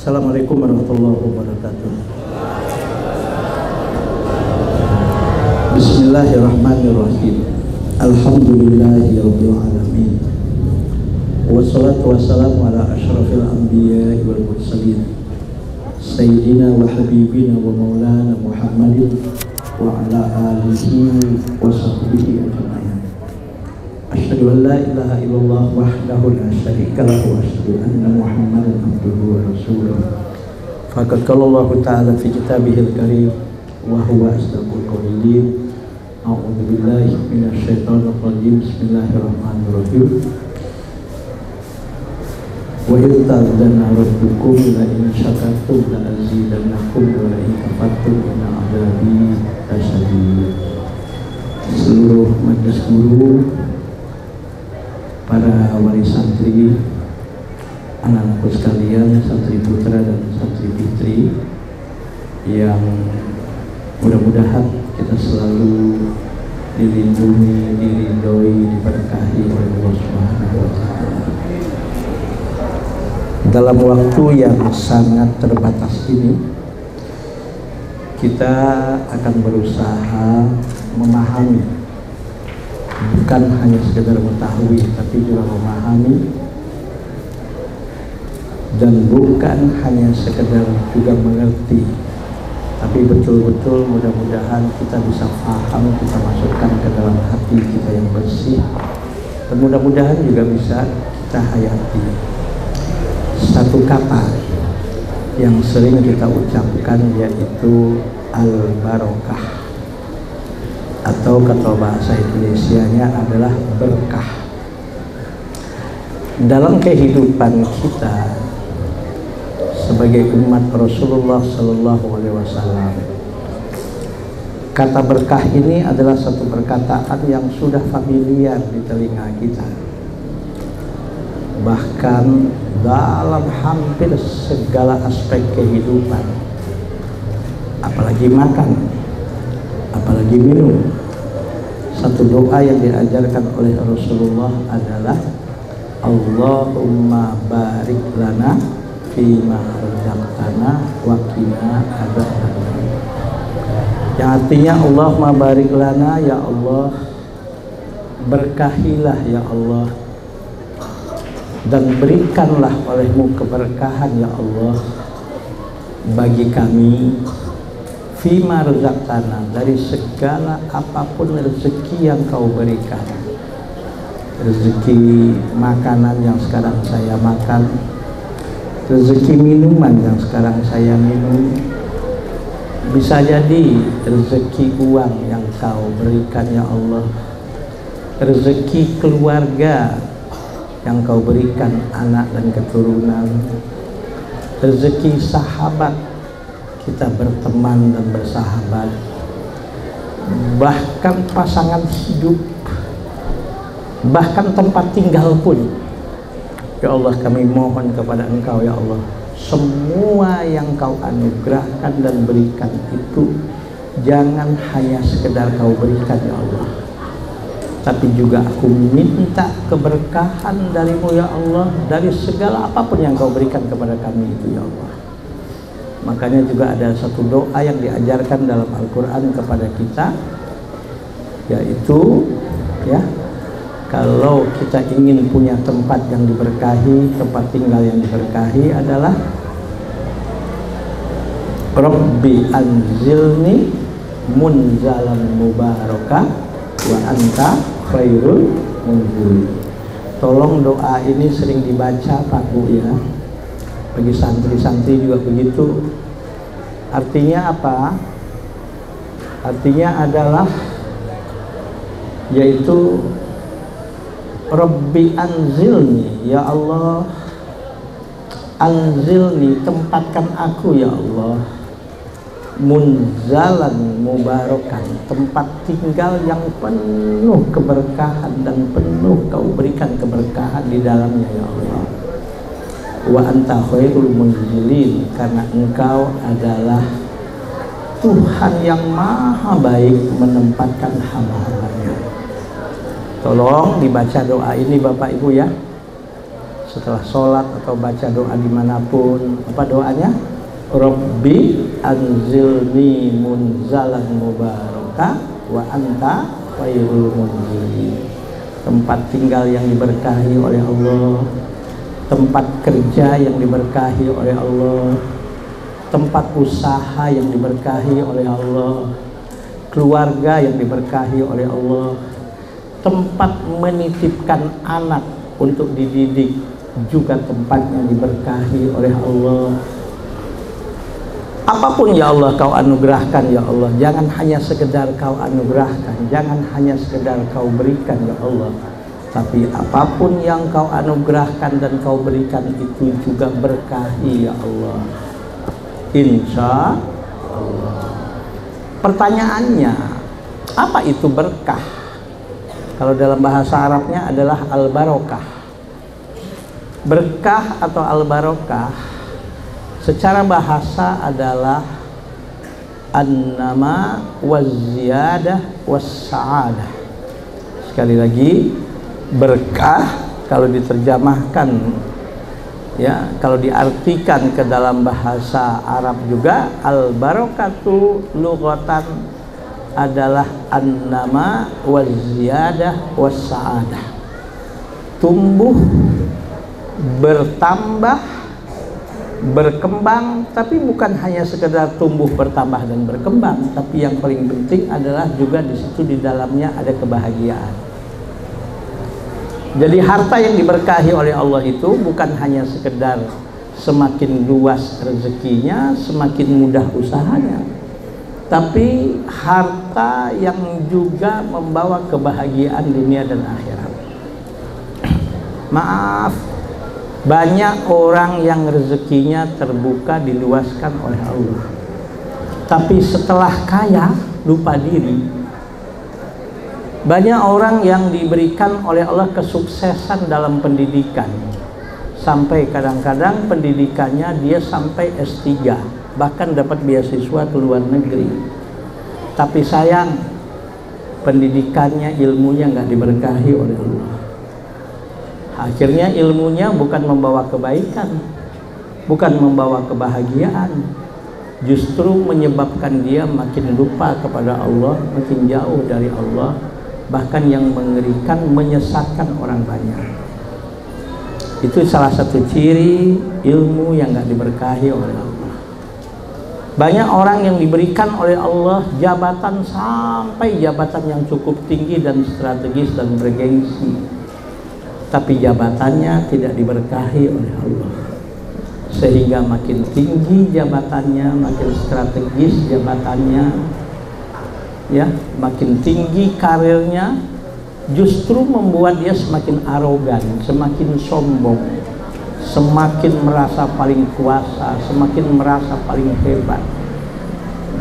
Assalamualaikum warahmatullahi wabarakatuh. Bismillahirrahmanirrahim. Alhamdulillahirabbil alamin. Wassalatu wassalamu ala asyrafil anbiya'i wal mursalin. Sayyidina wa habibina wa maulana Muhammadin wa ala alihi wa sahbihi ajma'in. Asyhadu an la ilaha illallah wahdahu la syarika lahu wa asyhadu anna Muhammadan abduhu wa rasuluh. Faqad qala Allah ta'ala fi kitabihil karim wa huwa asdaqul qailin. A'udzu billahi minasy syaithanir rajim. Bismillahirrahmanirrahim. Wa idh ta'adzana rabbukum la in syakartum la azidannakum wa la in kafartum inna 'adzabi lasyadid. Seluruh majelis guru, para wali santri, anak-anakku sekalian, santri putra dan santri putri, yang mudah-mudahan kita selalu dilindungi, diridhoi, diberkahi oleh Allah Subhanahu wa Ta'ala. Dalam waktu yang sangat terbatas ini, kita akan berusaha memahami, bukan hanya sekedar mengetahui, tapi juga memahami, dan bukan hanya sekedar juga mengerti, tapi betul-betul mudah-mudahan kita bisa paham, kita masukkan ke dalam hati kita yang bersih, dan mudah-mudahan juga bisa kita hayati. Satu kata yang sering kita ucapkan yaitu al-barokah, atau kata bahasa Indonesianya adalah berkah. Dalam kehidupan kita sebagai umat Rasulullah Sallallahu Alaihi Wasallam, kata berkah ini adalah satu perkataan yang sudah familiar di telinga kita. Bahkan dalam hampir segala aspek kehidupan, apalagi makan, apalagi minum, satu doa yang diajarkan oleh Rasulullah adalah Allahumma barik lana fima razaqtana wa qina adzabannar. Yang artinya Allahumma barik lana, ya Allah, berkahilah ya Allah, dan berikanlah olehmu keberkahan ya Allah bagi kami fima razaqtana, dari segala apapun rezeki yang kau berikan. Rezeki makanan yang sekarang saya makan, rezeki minuman yang sekarang saya minum, bisa jadi rezeki uang yang kau berikan ya Allah, rezeki keluarga yang kau berikan, anak dan keturunan, rezeki sahabat, kita berteman dan bersahabat, bahkan pasangan hidup, bahkan tempat tinggal pun. Ya Allah, kami mohon kepada Engkau ya Allah, semua yang Kau anugerahkan dan berikan itu jangan hanya sekedar Kau berikan ya Allah, tapi juga aku minta keberkahan darimu ya Allah, dari segala apapun yang Kau berikan kepada kami itu ya Allah. Makanya juga ada satu doa yang diajarkan dalam Al-Quran kepada kita, yaitu ya, kalau kita ingin punya tempat yang diberkahi, tempat tinggal yang diberkahi adalah Rabbi anzilni munzalan mubarakah wa anta khairul munzilin. Tolong doa ini sering dibaca Pak Bu ya, bagi santri-santri juga begitu. Artinya apa? Artinya adalah yaitu Rabbi anzilni, ya Allah, anzilni, tempatkan aku ya Allah, munzalan mubarakan, tempat tinggal yang penuh keberkahan dan penuh Kau berikan keberkahan di dalamnya ya Allah. Wa anta khairul munzilin, karena Engkau adalah Tuhan yang maha baik menempatkan hamba-hambanya. Tolong dibaca doa ini Bapak Ibu ya. setelah sholat atau baca doa dimanapun, apa doanya? Rabbi anzilni munzalan mubaraka wa anta khairul munzilin. Tempat tinggal yang diberkahi oleh Allah, tempat kerja yang diberkahi oleh Allah, tempat usaha yang diberkahi oleh Allah, keluarga yang diberkahi oleh Allah, tempat menitipkan anak untuk dididik juga tempatnya diberkahi oleh Allah. Apapun ya Allah kau anugerahkan ya Allah, jangan hanya sekedar kau anugerahkan, jangan hanya sekedar kau berikan ya Allah, tapi apapun yang kau anugerahkan dan kau berikan itu juga berkahi ya Allah, insya Allah. Pertanyaannya, apa itu berkah? Kalau dalam bahasa Arabnya adalah al-barokah. Berkah atau al-barokah secara bahasa adalah an-nama waz-ziyadah was-sa'adah. Sekali lagi, berkah kalau diterjemahkan ya, kalau diartikan ke dalam bahasa Arab juga, al-barokatu lughatan adalah an-nama waz-ziyadah was-sa'adah. Tumbuh, bertambah, berkembang, tapi bukan hanya sekedar tumbuh, bertambah dan berkembang, tapi yang paling penting adalah juga di situ di dalamnya ada kebahagiaan. Jadi harta yang diberkahi oleh Allah itu bukan hanya sekedar semakin luas rezekinya, semakin mudah usahanya, tapi harta yang juga membawa kebahagiaan dunia dan akhirat. Maaf, banyak orang yang rezekinya terbuka diluaskan oleh Allah, tapi setelah kaya lupa diri. Banyak orang yang diberikan oleh Allah kesuksesan dalam pendidikan, sampai kadang-kadang pendidikannya dia sampai S3, bahkan dapat beasiswa ke luar negeri, tapi sayang pendidikannya, ilmunya nggak diberkahi oleh Allah. Akhirnya ilmunya bukan membawa kebaikan, bukan membawa kebahagiaan, justru menyebabkan dia makin lupa kepada Allah, makin jauh dari Allah, bahkan yang mengerikan menyesatkan orang banyak. Itu salah satu ciri ilmu yang gak diberkahi oleh Allah. Banyak orang yang diberikan oleh Allah jabatan sampai jabatan yang cukup tinggi dan strategis dan bergengsi, tapi jabatannya tidak diberkahi oleh Allah, sehingga makin tinggi jabatannya, makin strategis jabatannya, ya, makin tinggi karirnya, justru membuat dia semakin arogan, semakin sombong, semakin merasa paling kuasa, semakin merasa paling hebat,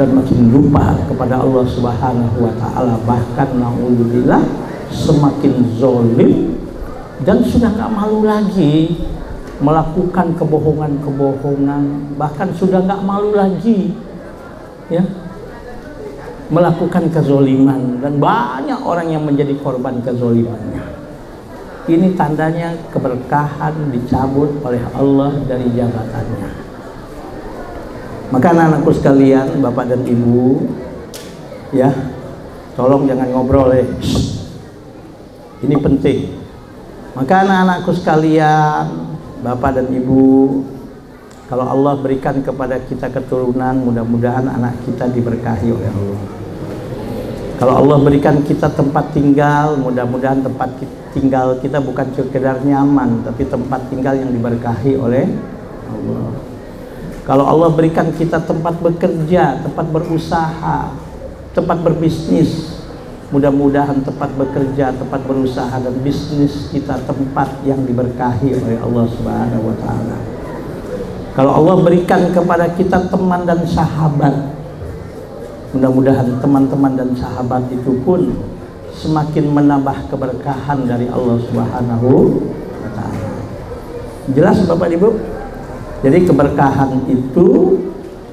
dan makin lupa kepada Allah Subhanahu wa Ta'ala. Bahkan na'udzubillah semakin zolim, dan sudah nggak malu lagi melakukan kebohongan-kebohongan, bahkan sudah nggak malu lagi ya melakukan kezoliman, dan banyak orang yang menjadi korban kezolimannya. Ini tandanya keberkahan dicabut oleh Allah dari jabatannya. Maka anak-anakku sekalian, bapak dan ibu, ya, tolong jangan ngobrol ya. Ini penting. Maka anak-anakku sekalian, bapak dan ibu, kalau Allah berikan kepada kita keturunan, mudah-mudahan anak kita diberkahi oleh Allah. Kalau Allah berikan kita tempat tinggal, mudah-mudahan tempat tinggal kita bukan sekedar nyaman, tapi tempat tinggal yang diberkahi oleh Allah. Kalau Allah berikan kita tempat bekerja, tempat berusaha, tempat berbisnis, mudah-mudahan tempat bekerja, tempat berusaha dan bisnis kita tempat yang diberkahi oleh Allah Subhanahu wa Ta'ala. Kalau Allah berikan kepada kita teman dan sahabat, mudah-mudahan teman-teman dan sahabat itu pun semakin menambah keberkahan dari Allah Subhanahu wa Ta'ala. Jelas Bapak Ibu? Jadi keberkahan itu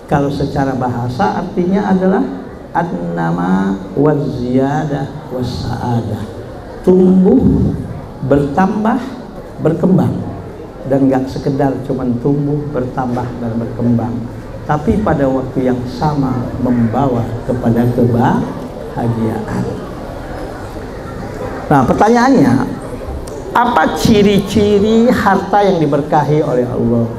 kalau secara bahasa artinya adalah an-nama waz-ziyadah was-sa'adah. Tumbuh, bertambah, berkembang. dan nggak sekedar cuman tumbuh, bertambah dan berkembang, tapi pada waktu yang sama membawa kepada kebahagiaan. Nah, pertanyaannya, apa ciri-ciri harta yang diberkahi oleh Allah?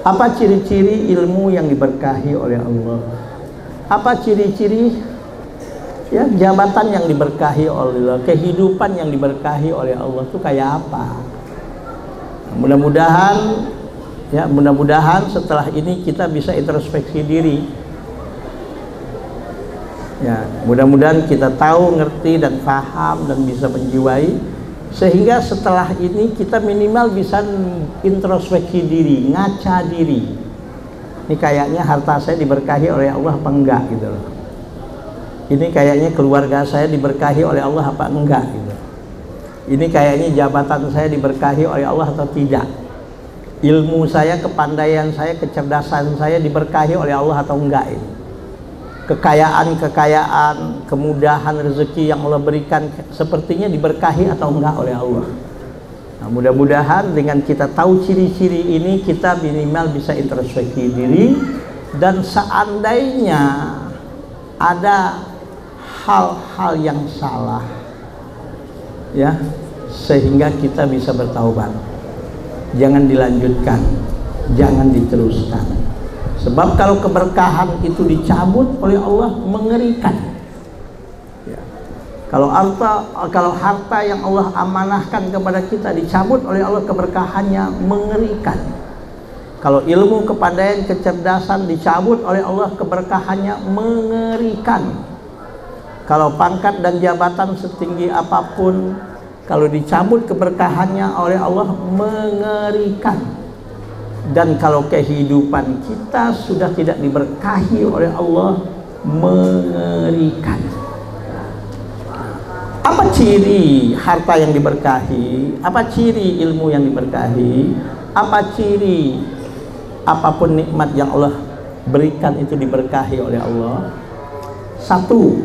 Apa ciri-ciri ilmu yang diberkahi oleh Allah? Apa ciri-ciri ya jabatan yang diberkahi oleh Allah, kehidupan yang diberkahi oleh Allah itu kayak apa? Mudah-mudahan setelah ini kita bisa introspeksi diri. Ya, mudah-mudahan kita tahu, ngerti dan paham dan bisa menjiwai, sehingga setelah ini kita minimal bisa introspeksi diri, ngaca diri. Ini kayaknya harta saya diberkahi oleh Allah apa enggak gitu loh. Ini kayaknya keluarga saya diberkahi oleh Allah apa enggak gitu. Ini kayaknya jabatan saya diberkahi oleh Allah atau tidak. Ilmu saya, kepandaian saya, kecerdasan saya diberkahi oleh Allah atau enggak ini. Kekayaan, kemudahan rezeki yang Allah berikan sepertinya diberkahi atau enggak oleh Allah. Nah, mudah-mudahan dengan kita tahu ciri-ciri ini, kita minimal bisa introspeksi diri, dan seandainya ada hal-hal yang salah ya, sehingga kita bisa bertaubat, jangan dilanjutkan, jangan diteruskan. Sebab kalau keberkahan itu dicabut oleh Allah mengerikan ya. Kalau harta yang Allah amanahkan kepada kita dicabut oleh Allah, keberkahannya mengerikan. Kalau ilmu, kepandaian, kecerdasan dicabut oleh Allah, keberkahannya mengerikan. Kalau pangkat dan jabatan setinggi apapun, kalau dicabut keberkahannya oleh Allah mengerikan. Dan kalau kehidupan kita sudah tidak diberkahi oleh Allah, mengerikan. Apa ciri harta yang diberkahi? Apa ciri ilmu yang diberkahi? Apa ciri apapun nikmat yang Allah berikan itu diberkahi oleh Allah? Satu,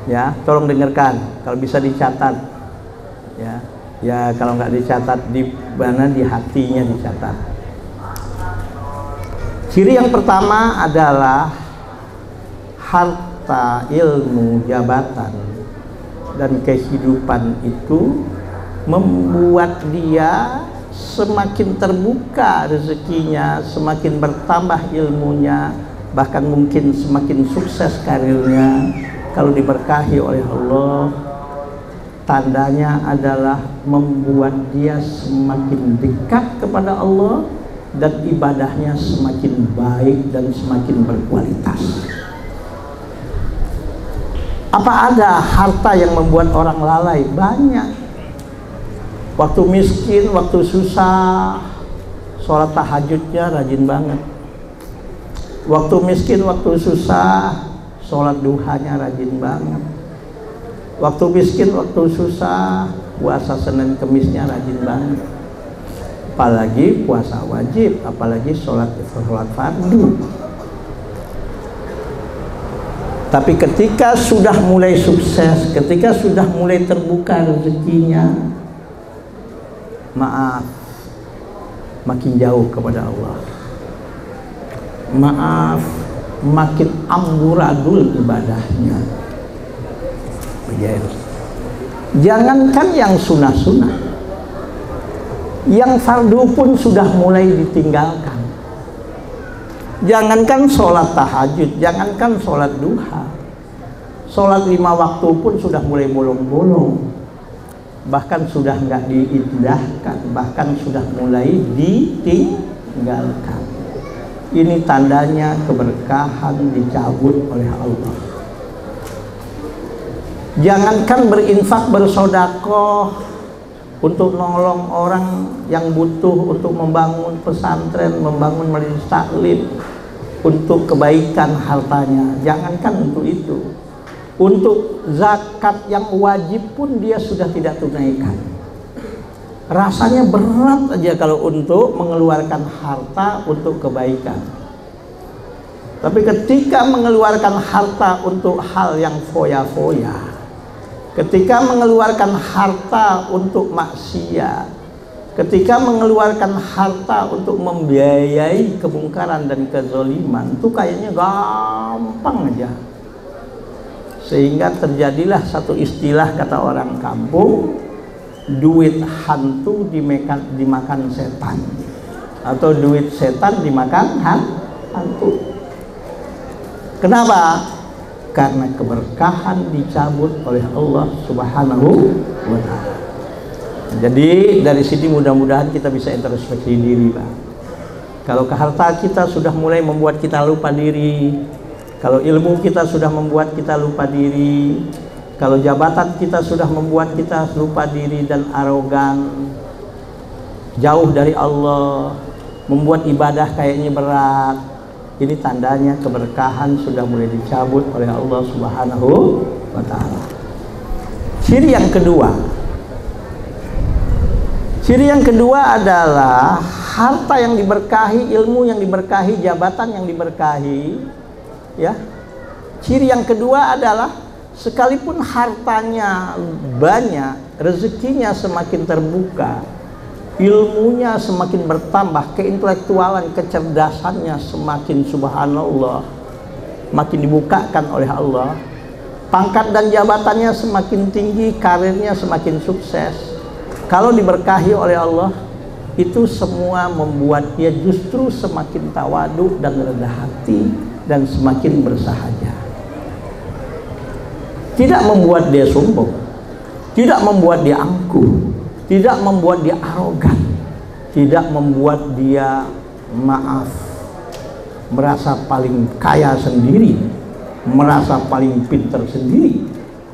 ya, tolong dengarkan, kalau bisa dicatat, ya kalau nggak dicatat di mana, di hatinya dicatat. Ciri yang pertama adalah harta, ilmu, jabatan, dan kehidupan itu membuat dia semakin terbuka rezekinya, semakin bertambah ilmunya, bahkan mungkin semakin sukses karirnya. Kalau diberkahi oleh Allah, tandanya adalah membuat dia semakin dekat kepada Allah, dan ibadahnya semakin baik dan semakin berkualitas. Apa ada harta yang membuat orang lalai? Banyak. Waktu miskin, waktu susah, sholat tahajudnya rajin banget. Waktu miskin, waktu susah, sholat duhanya rajin banget. Waktu miskin, waktu susah, puasa Senin Kemisnya rajin banget. Apalagi puasa wajib, apalagi sholat fardu. Tapi ketika sudah mulai sukses, ketika sudah mulai terbuka rezekinya, maaf, makin jauh kepada Allah. Maaf, makin amburadul ibadahnya. Jangankan yang sunnah-sunnah, yang fardu pun sudah mulai ditinggalkan. Jangankan sholat tahajud, jangankan sholat duha, sholat 5 waktu pun sudah mulai bolong-bolong, bahkan sudah nggak diindahkan, bahkan sudah mulai ditinggalkan. Ini tandanya keberkahan dicabut oleh Allah. Jangankan berinfak, bersodakoh untuk nolong orang yang butuh, untuk membangun pesantren, membangun majelis taklim, untuk kebaikan hartanya. Jangankan untuk itu, untuk zakat yang wajib pun dia sudah tidak tunaikan. Rasanya berat aja kalau untuk mengeluarkan harta untuk kebaikan. Tapi ketika mengeluarkan harta untuk hal yang foya-foya, ketika mengeluarkan harta untuk maksiat, ketika mengeluarkan harta untuk membiayai kemungkaran dan kezaliman itu kayaknya gampang aja. Sehingga terjadilah satu istilah kata orang kampung, duit hantu dimakan setan, atau duit setan dimakan hantu. Kenapa? Karena keberkahan dicabut oleh Allah Subhanahu wa ta'ala. Jadi dari sini mudah-mudahan kita bisa introspeksi diri, Pak. Kalau harta kita sudah mulai membuat kita lupa diri, kalau ilmu kita sudah membuat kita lupa diri, kalau jabatan kita sudah membuat kita lupa diri dan arogan, jauh dari Allah, membuat ibadah kayaknya berat, ini tandanya keberkahan sudah mulai dicabut oleh Allah Subhanahu wa ta'ala. Ciri yang kedua adalah harta yang diberkahi, ilmu yang diberkahi, jabatan yang diberkahi, ya. Ciri yang kedua adalah sekalipun hartanya banyak, rezekinya semakin terbuka, ilmunya semakin bertambah, keintelektualan, kecerdasannya semakin subhanallah, makin dibukakan oleh Allah, pangkat dan jabatannya semakin tinggi, karirnya semakin sukses. Kalau diberkahi oleh Allah, itu semua membuat dia justru semakin tawaduk dan rendah hati dan semakin bersahaja. Tidak membuat dia sombong, tidak membuat dia angkuh, tidak membuat dia arogan, tidak membuat dia merasa paling kaya sendiri, merasa paling pintar sendiri,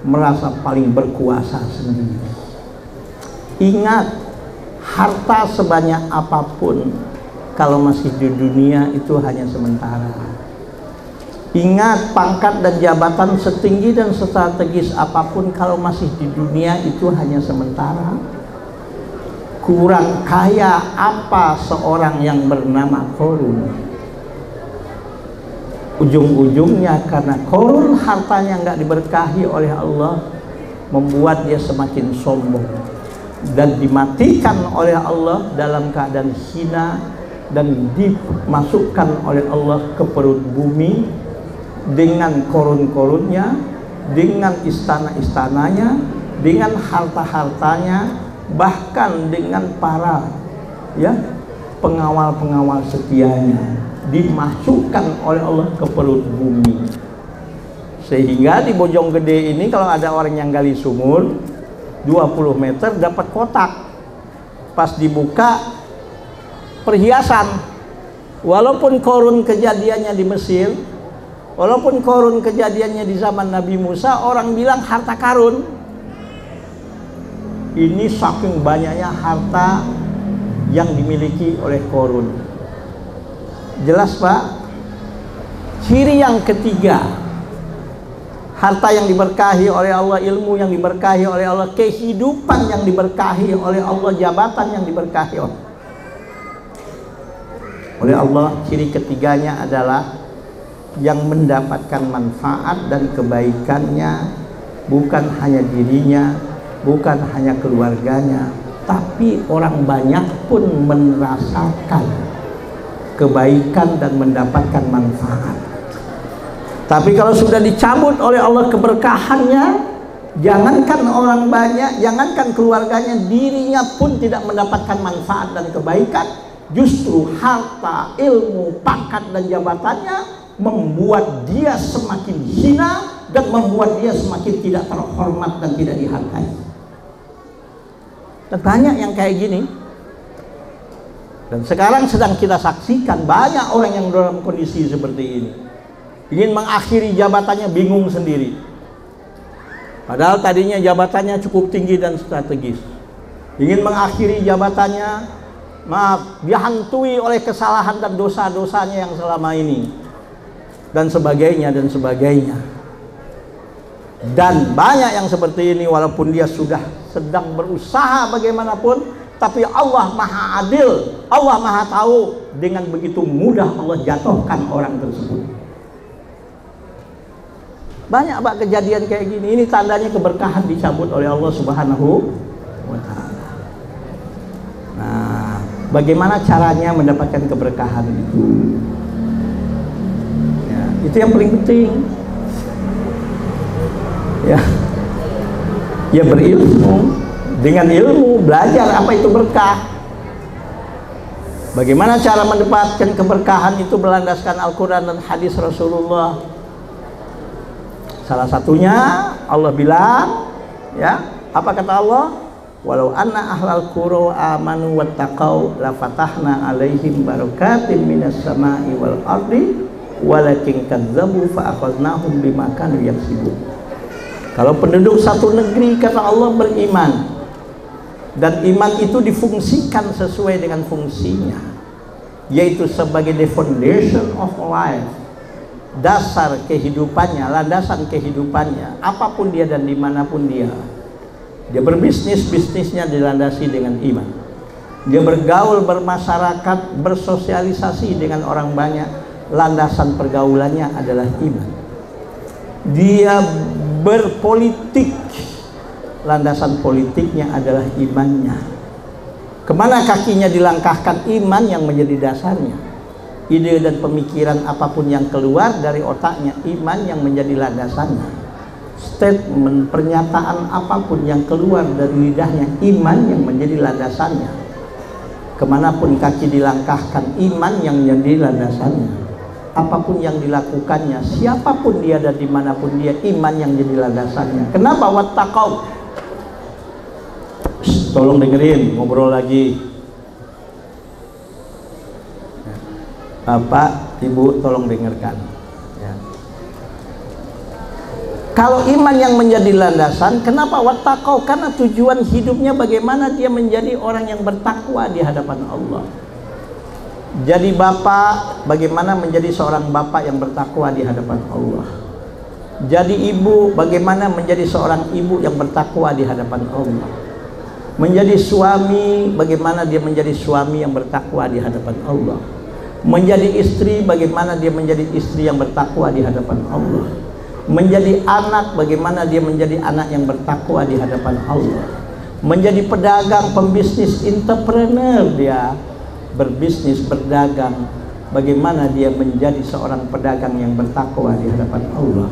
merasa paling berkuasa sendiri. Ingat, harta sebanyak apapun kalau masih di dunia itu hanya sementara. Ingat, pangkat dan jabatan setinggi dan strategis apapun kalau masih di dunia itu hanya sementara. Kurang kaya apa seorang yang bernama Qarun? Ujung-ujungnya karena Qarun hartanya nggak diberkahi oleh Allah, membuat dia semakin sombong dan dimatikan oleh Allah dalam keadaan hina dan dimasukkan oleh Allah ke perut bumi dengan korun-korunnya, dengan istana-istananya, dengan harta-hartanya, bahkan dengan para pengawal-pengawal setianya, dimasukkan oleh Allah ke perut bumi. Sehingga di Bojonggede ini kalau ada orang yang gali sumur 20 meter dapat kotak, pas dibuka perhiasan. Walaupun Qarun kejadiannya di Mesir, walaupun Qarun kejadiannya di zaman Nabi Musa, orang bilang harta karun. Ini saking banyaknya harta yang dimiliki oleh Qarun. Jelas, Pak? Ciri yang ketiga, harta yang diberkahi oleh Allah, ilmu yang diberkahi oleh Allah, kehidupan yang diberkahi oleh Allah, jabatan yang diberkahi oleh Allah. Ciri ketiganya adalah yang mendapatkan manfaat dan kebaikannya bukan hanya dirinya, bukan hanya keluarganya, tapi orang banyak pun merasakan kebaikan dan mendapatkan manfaat. Tapi kalau sudah dicabut oleh Allah keberkahannya, jangankan orang banyak, jangankan keluarganya, dirinya pun tidak mendapatkan manfaat dan kebaikan. Justru harta, ilmu, pangkat dan jabatannya membuat dia semakin hina dan membuat dia semakin tidak terhormat dan tidak dihargai. Dan banyak yang kayak gini. Dan sekarang sedang kita saksikan banyak orang yang dalam kondisi seperti ini. Ingin mengakhiri jabatannya bingung sendiri. Padahal tadinya jabatannya cukup tinggi dan strategis. Ingin mengakhiri jabatannya, dihantui oleh kesalahan dan dosa-dosanya yang selama ini. Dan sebagainya dan sebagainya. Dan banyak yang seperti ini walaupun dia sudah sedang berusaha bagaimanapun, tapi Allah Maha Adil, Allah Maha Tahu, dengan begitu mudah Allah jatuhkan orang tersebut. Banyak, Pak, kejadian kayak gini. Ini tandanya keberkahan dicabut oleh Allah Subhanahu wa ta'ala. Nah, Bagaimana caranya mendapatkan keberkahan itu? Ya, itu yang paling penting. Ya, ya berilmu. Dengan ilmu belajar apa itu berkah. Bagaimana cara mendapatkan keberkahan itu berlandaskan Al-Quran dan hadis Rasulullah. Salah satunya Allah bilang, ya, apa kata Allah? Walau anna ahlal qura amanu wattaqau la fatahna alaihim barakatim minas sama'i wal ardi walakin kadzabu fa akhadnahum bima kanu yaksibun. Kalau penduduk satu negeri, kata Allah, beriman, dan iman itu difungsikan sesuai dengan fungsinya, yaitu sebagai the foundation of life, dasar kehidupannya, landasan kehidupannya, apapun dia dan dimanapun dia berbisnis, bisnisnya dilandasi dengan iman. Dia bergaul, bermasyarakat, bersosialisasi dengan orang banyak, landasan pergaulannya adalah iman. Dia berpolitik, landasan politiknya adalah imannya. Kemana kakinya dilangkahkan, iman yang menjadi dasarnya. Ide dan pemikiran apapun yang keluar dari otaknya, iman yang menjadi landasannya. Statement, pernyataan apapun yang keluar dari lidahnya, iman yang menjadi landasannya. Kemanapun kaki dilangkahkan, iman yang menjadi landasannya. Apapun yang dilakukannya, siapapun dia dan dimanapun dia, iman yang jadi landasannya. Kenapa? Wattaqau. Tolong dengerin, ngobrol lagi. Bapak, Ibu, tolong dengarkan. Ya. Kalau iman yang menjadi landasan, kenapa wattaqau? Karena tujuan hidupnya bagaimana dia menjadi orang yang bertakwa di hadapan Allah. Jadi bapak, bagaimana menjadi seorang bapak yang bertakwa di hadapan Allah. Jadi ibu, bagaimana menjadi seorang ibu yang bertakwa di hadapan Allah. Menjadi suami, bagaimana dia menjadi suami yang bertakwa di hadapan Allah. Menjadi istri, bagaimana dia menjadi istri yang bertakwa di hadapan Allah. Menjadi anak, bagaimana dia menjadi anak yang bertakwa di hadapan Allah. Menjadi pedagang, pembisnis, entrepreneur, dia berbisnis, berdagang, bagaimana dia menjadi seorang pedagang yang bertakwa di hadapan Allah.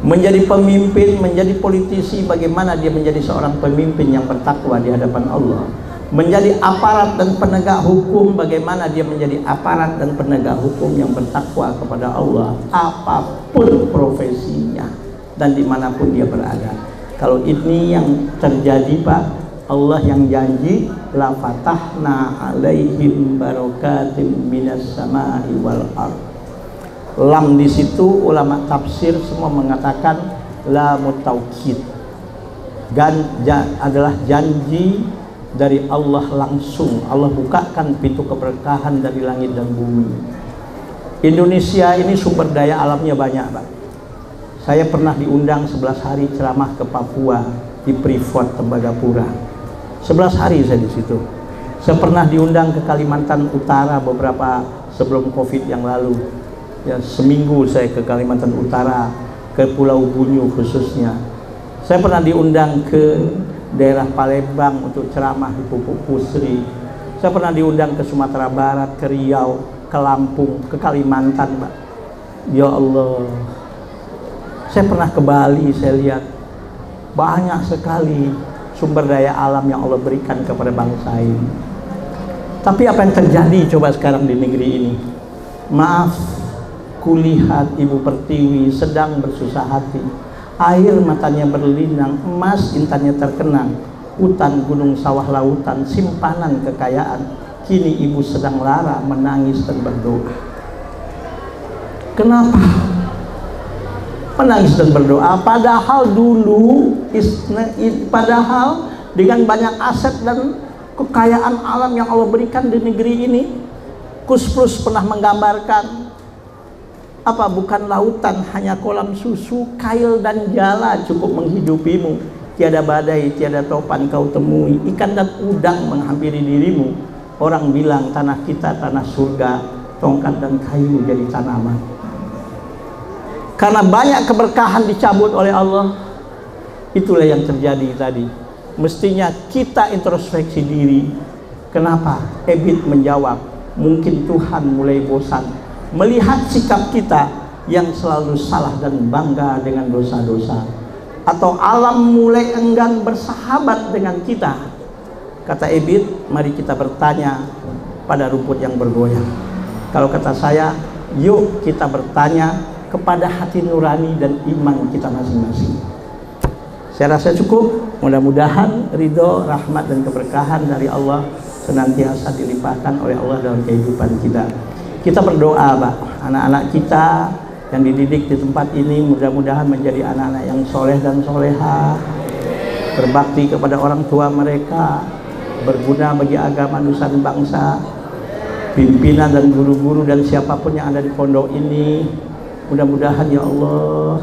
Menjadi pemimpin, menjadi politisi, bagaimana dia menjadi seorang pemimpin yang bertakwa di hadapan Allah. Menjadi aparat dan penegak hukum, bagaimana dia menjadi aparat dan penegak hukum yang bertakwa kepada Allah, apapun profesinya dan dimanapun dia berada. Kalau ini yang terjadi, Pak, Allah yang janji la fatahna alaihim barakatim minas sama'i wal ard. Lam di situ ulama tafsir semua mengatakan la mutaukid, adalah janji dari Allah langsung. Allah bukakan pintu keberkahan dari langit dan bumi. Indonesia ini sumber daya alamnya banyak, Pak. Saya pernah diundang 11 hari ceramah ke Papua di Freeport Tembagapura. 11 hari saya di situ. Saya pernah diundang ke Kalimantan Utara beberapa sebelum Covid yang lalu. Ya, seminggu saya ke Kalimantan Utara, ke Pulau Bunyu khususnya. Saya pernah diundang ke daerah Palembang untuk ceramah di Pupuk Pusri. Saya pernah diundang ke Sumatera Barat, ke Riau, ke Lampung, ke Kalimantan, Pak. Ya Allah. Saya pernah ke Bali, saya lihat banyak sekali sumber daya alam yang Allah berikan kepada bangsa ini. Tapi apa yang terjadi coba sekarang di negeri ini? Maaf, kulihat Ibu Pertiwi sedang bersusah hati. Air matanya berlinang, emas intannya terkenang, hutan, gunung, sawah, lautan, simpanan kekayaan. Kini ibu sedang lara, menangis dan berdoa. Kenapa? Menangis dan berdoa, padahal dulu, padahal dengan banyak aset dan kekayaan alam yang Allah berikan di negeri ini. Kus Plus pernah menggambarkan, apa bukan lautan hanya kolam susu, kail dan jala cukup menghidupimu. Tiada badai, tiada topan kau temui, ikan dan udang menghampiri dirimu. Orang bilang tanah kita tanah surga, tongkat dan kayu jadi tanaman. Karena banyak keberkahan dicabut oleh Allah. Itulah yang terjadi tadi. Mestinya kita introspeksi diri. Kenapa? Ebit menjawab, mungkin Tuhan mulai bosan melihat sikap kita yang selalu salah dan bangga dengan dosa-dosa, atau alam mulai enggan bersahabat dengan kita. Kata Ebit, mari kita bertanya pada rumput yang bergoyang. Kalau kata saya, yuk kita bertanya kepada hati nurani dan iman kita masing-masing. Saya rasa cukup. Mudah-mudahan ridho, rahmat dan keberkahan dari Allah senantiasa dilimpahkan oleh Allah dalam kehidupan kita. Kita berdoa, Pak, anak-anak kita yang dididik di tempat ini mudah-mudahan menjadi anak-anak yang soleh dan soleha, berbakti kepada orang tua mereka, berguna bagi agama nusa dan bangsa. Pimpinan dan guru-guru dan siapapun yang ada di pondok ini, mudah-mudahan ya Allah,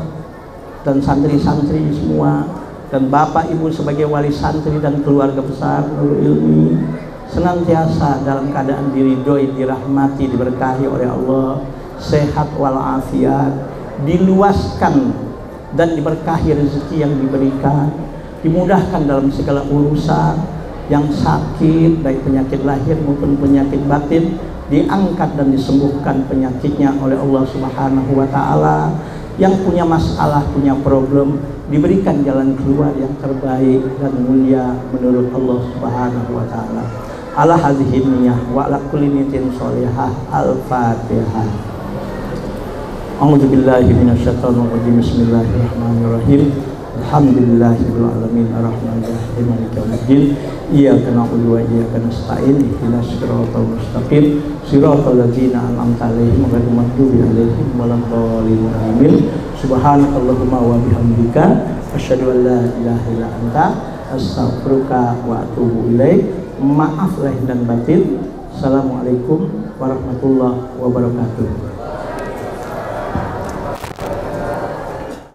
dan santri-santri semua, dan bapak ibu sebagai wali santri dan keluarga besar Nurul Ilmi, senantiasa dalam keadaan diridhoi, dirahmati, diberkahi oleh Allah, sehat walafiat, diluaskan dan diberkahi rezeki yang diberikan, dimudahkan dalam segala urusan, yang sakit baik penyakit lahir maupun penyakit batin diangkat dan disembuhkan penyakitnya oleh Allah Subhanahu wa taala, yang punya masalah, punya problem, diberikan jalan keluar yang terbaik dan mulia menurut Allah Subhanahu wa taala. Ala hadhihi niyyah wa ala kulli niyatin sholihah. Al-Fatihah. A'udzu billahi minasyaitonir rajim. Bismillahirrahmanirrahim. Alhamdulillahirabbil alamin arrahmanir rahim maliki yaumiddin. Iyyaka na'budu wa iyyaka nasta'in. Ihdinas siratal mustaqim. Siratal ladzina an'amta 'alaihim ghairil maghdubi 'alaihim waladdallin. Amin. Subhanakallahumma wa bihamdika asyhadu an la ilaha illa anta astaghfiruka wa atubu ilaik. Maaf lahir dan batin. Assalamualaikum warahmatullahi wabarakatuh.